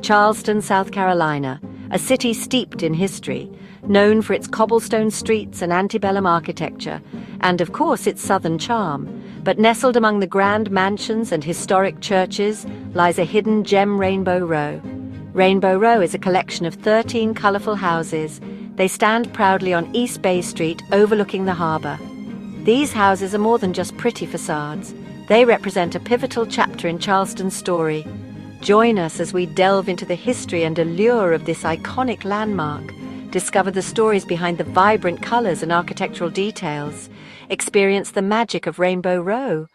Charleston, South Carolina, a city steeped in history, known for its cobblestone streets and antebellum architecture, and of course its southern charm. But nestled among the grand mansions and historic churches lies a hidden gem, Rainbow Row. Rainbow Row is a collection of 13 colourful houses. They stand proudly on East Bay Street, overlooking the harbour. These houses are more than just pretty facades. They represent a pivotal chapter in Charleston's story. Join us as we delve into the history and allure of this iconic landmark. Discover the stories behind the vibrant colours and architectural details. Experience the magic of Rainbow Row.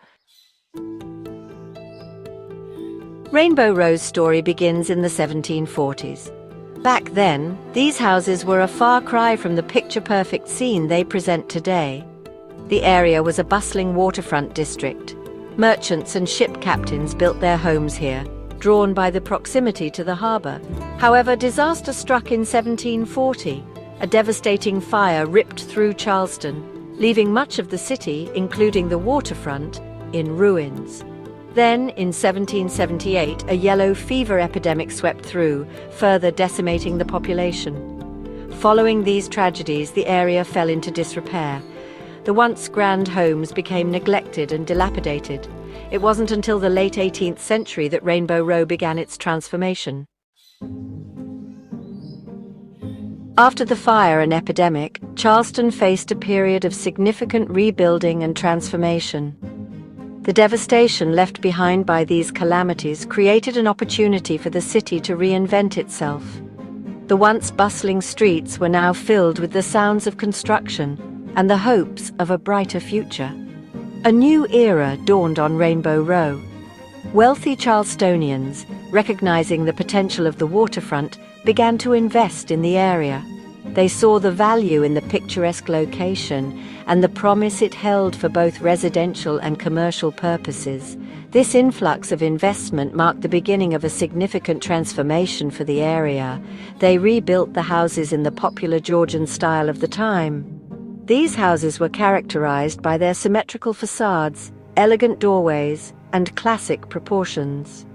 Rainbow Row's story begins in the 1740s. Back then, these houses were a far cry from the picture-perfect scene they present today. The area was a bustling waterfront district. Merchants and ship captains built their homes here, drawn by the proximity to the harbour. However, disaster struck in 1740. A devastating fire ripped through Charleston, leaving much of the city, including the waterfront, in ruins. Then, in 1778, a yellow fever epidemic swept through, further decimating the population. Following these tragedies, the area fell into disrepair. The once grand homes became neglected and dilapidated. It wasn't until the late 18th century that Rainbow Row began its transformation. After the fire and epidemic, Charleston faced a period of significant rebuilding and transformation. The devastation left behind by these calamities created an opportunity for the city to reinvent itself. The once bustling streets were now filled with the sounds of construction and the hopes of a brighter future. A new era dawned on Rainbow Row. Wealthy Charlestonians, recognizing the potential of the waterfront, began to invest in the area. They saw the value in the picturesque location and the promise it held for both residential and commercial purposes. This influx of investment marked the beginning of a significant transformation for the area. They rebuilt the houses in the popular Georgian style of the time. These houses were characterized by their symmetrical facades, elegant doorways, and classic proportions.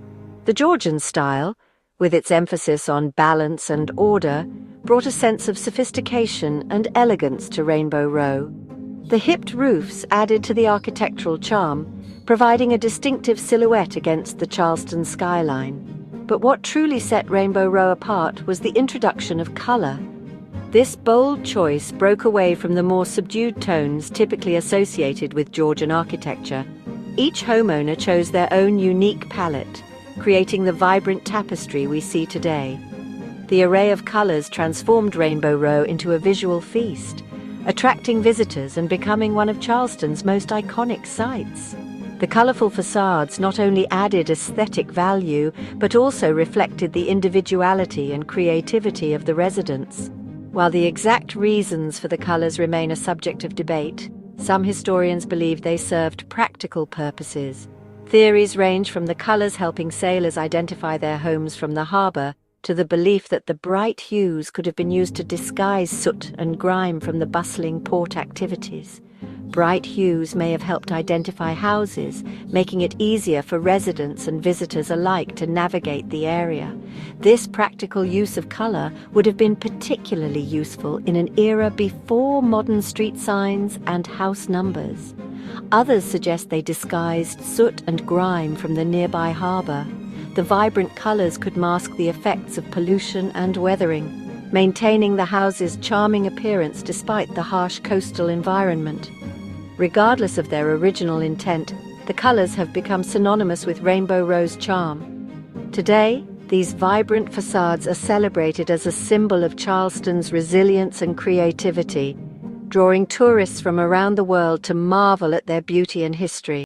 The Georgian style, with its emphasis on balance and order, brought a sense of sophistication and elegance to Rainbow Row. The hipped roofs added to the architectural charm, providing a distinctive silhouette against the Charleston skyline. But what truly set Rainbow Row apart was the introduction of color. This bold choice broke away from the more subdued tones typically associated with Georgian architecture. Each homeowner chose their own unique palette, creating the vibrant tapestry we see today. The array of colors transformed Rainbow Row into a visual feast, attracting visitors and becoming one of Charleston's most iconic sights. The colorful facades not only added aesthetic value, but also reflected the individuality and creativity of the residents. While the exact reasons for the colors remain a subject of debate, some historians believe they served practical purposes. Theories range from the colors helping sailors identify their homes from the harbor to the belief that the bright hues could have been used to disguise soot and grime from the bustling port activities. Bright hues may have helped identify houses, making it easier for residents and visitors alike to navigate the area. This practical use of color would have been particularly useful in an era before modern street signs and house numbers. Others suggest they disguised soot and grime from the nearby harbor. The vibrant colors could mask the effects of pollution and weathering, maintaining the house's charming appearance despite the harsh coastal environment. Regardless of their original intent, the colors have become synonymous with Rainbow Row's charm. Today, these vibrant facades are celebrated as a symbol of Charleston's resilience and creativity, drawing tourists from around the world to marvel at their beauty and history.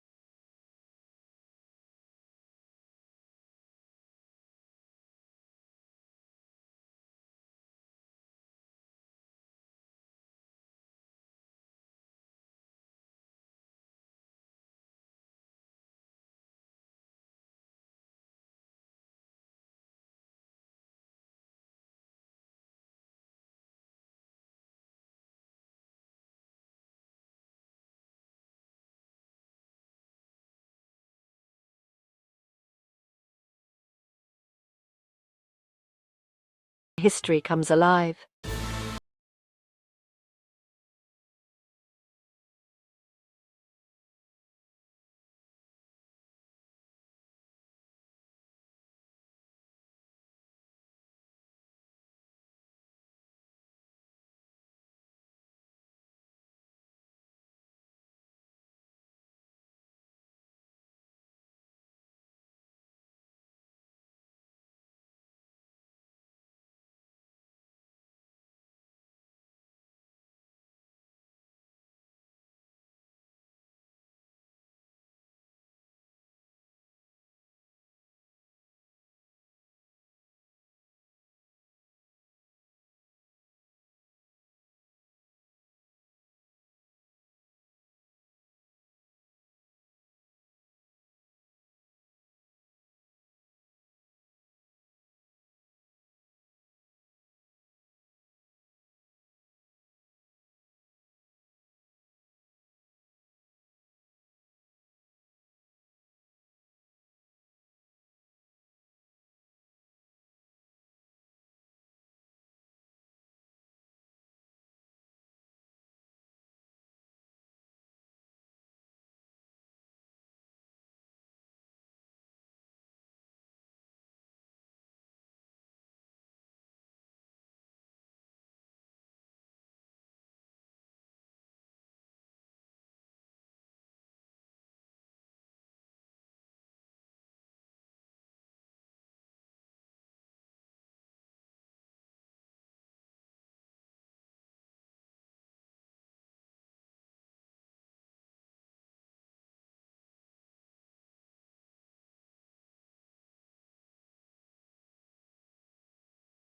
history comes alive.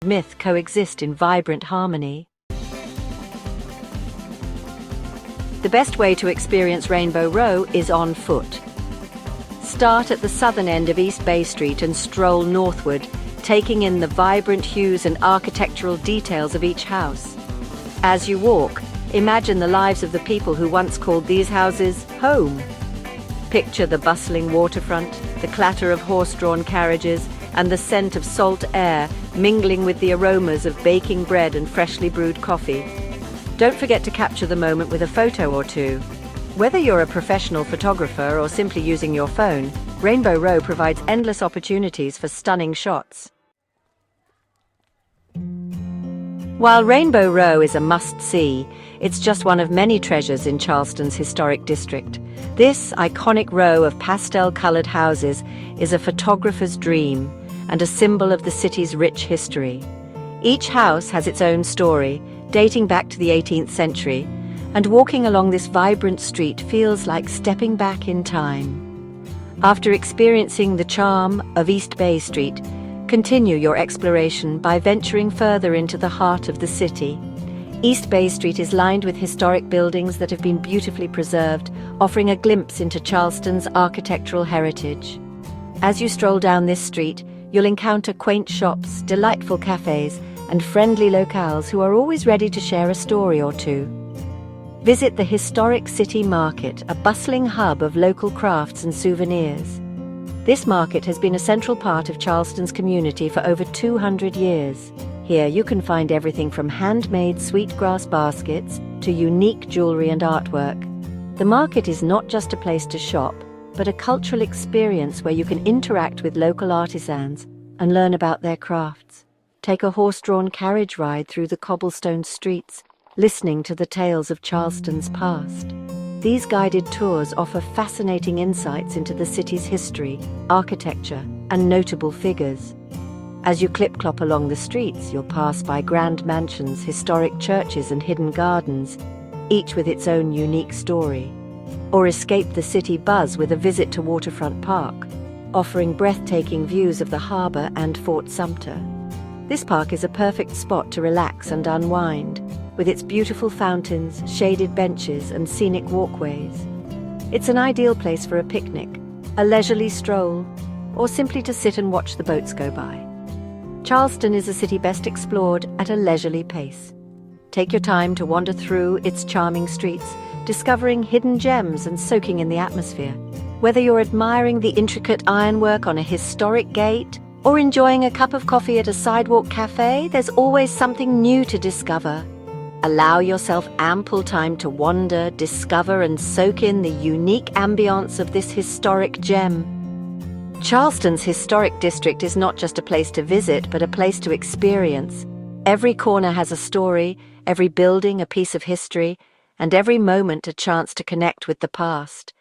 Myth coexist in vibrant harmony. The best way to experience Rainbow Row is on foot. Start at the southern end of East Bay Street and stroll northward, taking in the vibrant hues and architectural details of each house. As you walk, imagine the lives of the people who once called these houses home. Picture the bustling waterfront, the clatter of horse-drawn carriages, and the scent of salt air mingling with the aromas of baking bread and freshly brewed coffee. Don't forget to capture the moment with a photo or two. Whether you're a professional photographer or simply using your phone, Rainbow Row provides endless opportunities for stunning shots. While Rainbow Row is a must-see, it's just one of many treasures in Charleston's historic district. This iconic row of pastel-colored houses is a photographer's dream and a symbol of the city's rich history. Each house has its own story, dating back to the 18th century, and walking along this vibrant street feels like stepping back in time. After experiencing the charm of East Bay Street, continue your exploration by venturing further into the heart of the city. East Bay Street is lined with historic buildings that have been beautifully preserved, offering a glimpse into Charleston's architectural heritage. As you stroll down this street, you'll encounter quaint shops, delightful cafes, and friendly locales who are always ready to share a story or two. Visit the historic City Market, a bustling hub of local crafts and souvenirs. This market has been a central part of Charleston's community for over 200 years. Here you can find everything from handmade sweetgrass baskets to unique jewelry and artwork. The market is not just a place to shop, but a cultural experience where you can interact with local artisans and learn about their crafts. Take a horse-drawn carriage ride through the cobblestone streets, listening to the tales of Charleston's past. These guided tours offer fascinating insights into the city's history, architecture, and notable figures. As you clip-clop along the streets, you'll pass by grand mansions, historic churches, and hidden gardens, each with its own unique story. Or escape the city buzz with a visit to Waterfront Park, offering breathtaking views of the harbor and Fort Sumter. This park is a perfect spot to relax and unwind, with its beautiful fountains, shaded benches, and scenic walkways. It's an ideal place for a picnic, a leisurely stroll, or simply to sit and watch the boats go by. Charleston is a city best explored at a leisurely pace. Take your time to wander through its charming streets, discovering hidden gems and soaking in the atmosphere. Whether you're admiring the intricate ironwork on a historic gate Or enjoying a cup of coffee at a sidewalk cafe, there's always something new to discover. Allow yourself ample time to wander, discover, and soak in the unique ambience of this historic gem. Charleston's historic district is not just a place to visit, but a place to experience. Every corner has a story, every building a piece of history, and every moment a chance to connect with the past.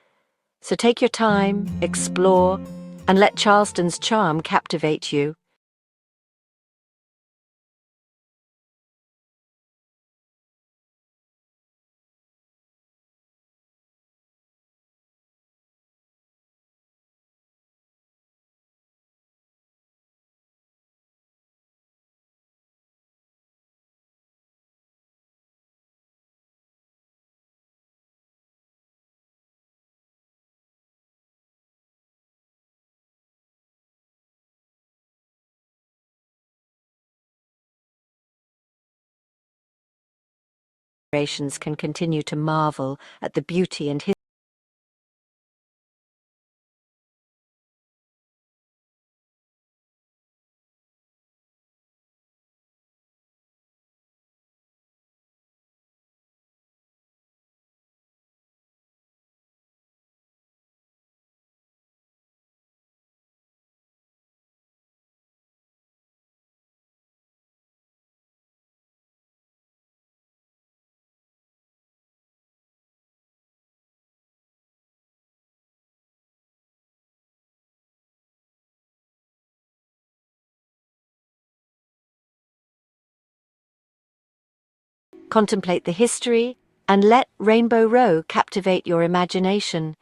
So take your time, explore, and let Charleston's charm captivate you. Generations can continue to marvel at the beauty and history. Contemplate the history and let Rainbow Row captivate your imagination.